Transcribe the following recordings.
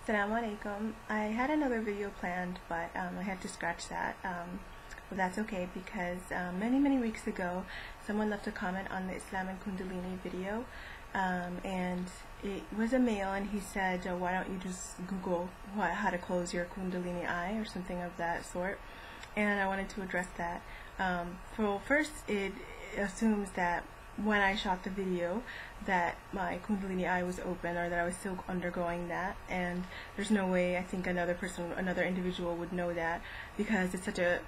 Assalamu alaikum. I had another video planned, but I had to scratch that. But that's okay because many weeks ago, someone left a comment on the Islam and Kundalini video, and it was a male, and he said, "Why don't you just Google how to close your Kundalini eye or something of that sort?" And I wanted to address that. First, it assumes that when I shot the video that my Kundalini eye was open, or that I was still undergoing that, and there's no way I think another individual would know that, because it's such a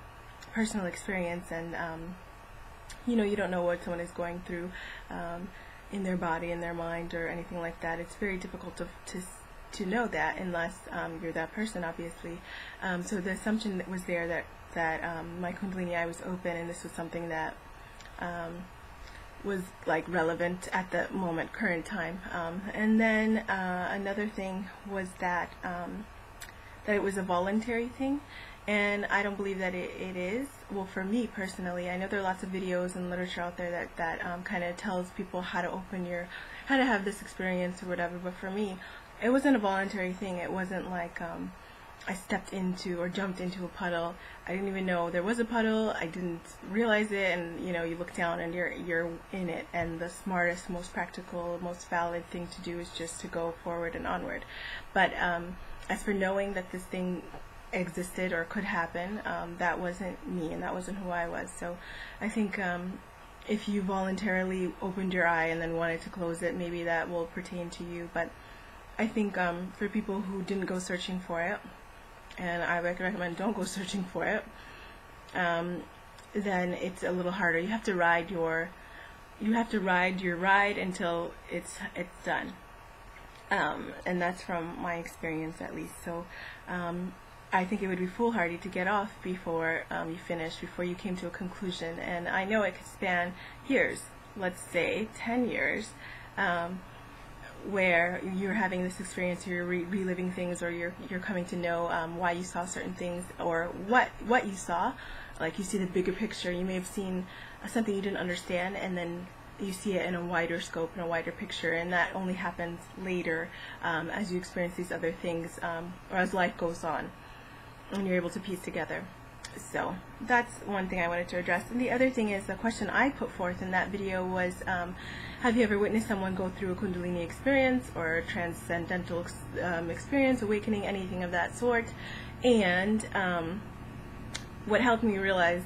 personal experience, and you don't know what someone is going through in their body, in their mind, or anything like that. It's very difficult to know that unless you're that person, obviously. So the assumption that was there that my Kundalini eye was open, and this was something that was like relevant at the current time. And then another thing was that it was a voluntary thing, and I don't believe that it is. Well, for me personally, I know there are lots of videos and literature out there that kind of tells people how to how to have this experience or whatever, but for me, it wasn't a voluntary thing. It wasn't like I stepped into or jumped into a puddle. I didn't even know there was a puddle. I didn't realize it, and you look down and you're in it, and the smartest, most practical, most valid thing to do is just to go forward and onward. But as for knowing that this thing existed or could happen, that wasn't me, and that wasn't who I was. So I think if you voluntarily opened your eye and then wanted to close it, maybe that will pertain to you. But I think for people who didn't go searching for it, and I recommend don't go searching for it, then it's a little harder. You have to ride your ride until it's done, and that's from my experience, at least. So I think it would be foolhardy to get off before you finish, before you came to a conclusion. And I know it could span years, let's say 10 years, where you're having this experience, you're reliving things, or you're coming to know why you saw certain things, or what you saw. Like, you see the bigger picture. You may have seen something you didn't understand, and then you see it in a wider scope, in a wider picture, and that only happens later as you experience these other things, or as life goes on, and you're able to piece together. So that's one thing I wanted to address. And the other thing is, the question I put forth in that video was, have you ever witnessed someone go through a Kundalini experience, or a transcendental experience, awakening, anything of that sort? And what helped me realize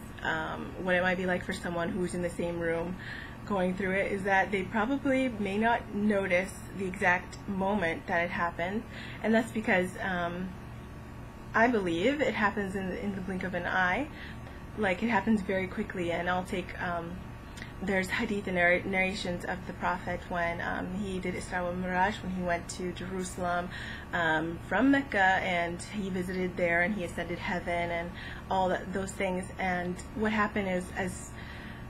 what it might be like for someone who's in the same room going through it is that they probably may not notice the exact moment that it happened, and that's because I believe it happens in the blink of an eye. Like, it happens very quickly. And I'll take there's hadith and narrations of the Prophet when he did Isra wa Miraj, when he went to Jerusalem from Mecca, and he visited there, and he ascended heaven, and all those things. And what happened is, as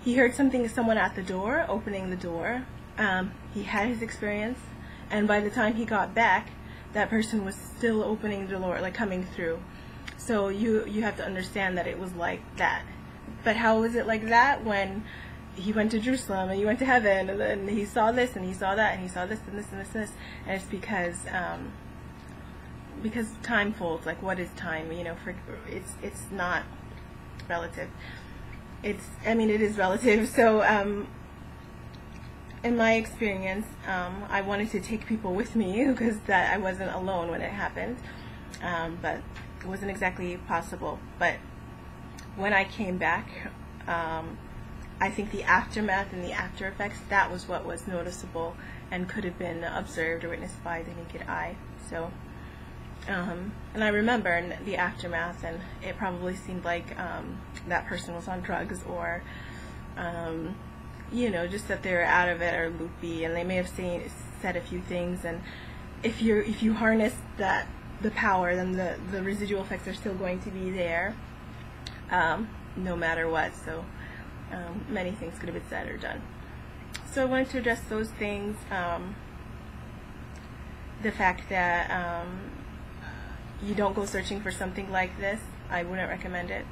he heard someone at the door, opening the door, he had his experience, and by the time he got back, that person was still opening the door, like coming through. So you have to understand that it was like that. But how was it like that when he went to Jerusalem, and he went to heaven, and then he saw this, and he saw that, and he saw this, and this, and this, and this? And it's because time folds. Like, what is time? It's not relative. It is relative. So in my experience, I wanted to take people with me, because I wasn't alone when it happened, but it wasn't exactly possible. But when I came back, I think the aftermath and the after effects, that was what was noticeable and could have been observed or witnessed by the naked eye. So, and I remember the aftermath, and it probably seemed like that person was on drugs, or just that they're out of it, or loopy, and they may have said a few things. And if you harness the power, then the residual effects are still going to be there, no matter what. So many things could have been said or done. So I wanted to address those things. The fact that you don't go searching for something like this, I wouldn't recommend it.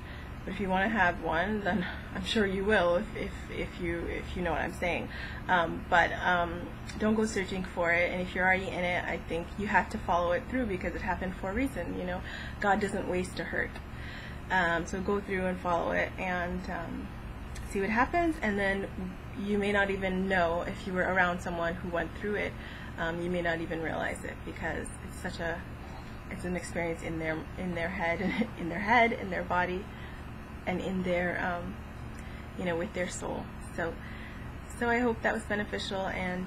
But if you want to have one, then I'm sure you will if you know what I'm saying. But don't go searching for it. And if you're already in it, I think you have to follow it through, because it happened for a reason. You know, God doesn't waste a hurt. So go through and follow it and see what happens. And then you may not even know, if you were around someone who went through it, you may not even realize it, because it's an experience in their head, in their body, and in their with their soul. So I hope that was beneficial, and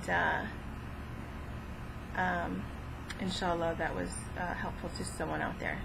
inshallah that was helpful to someone out there.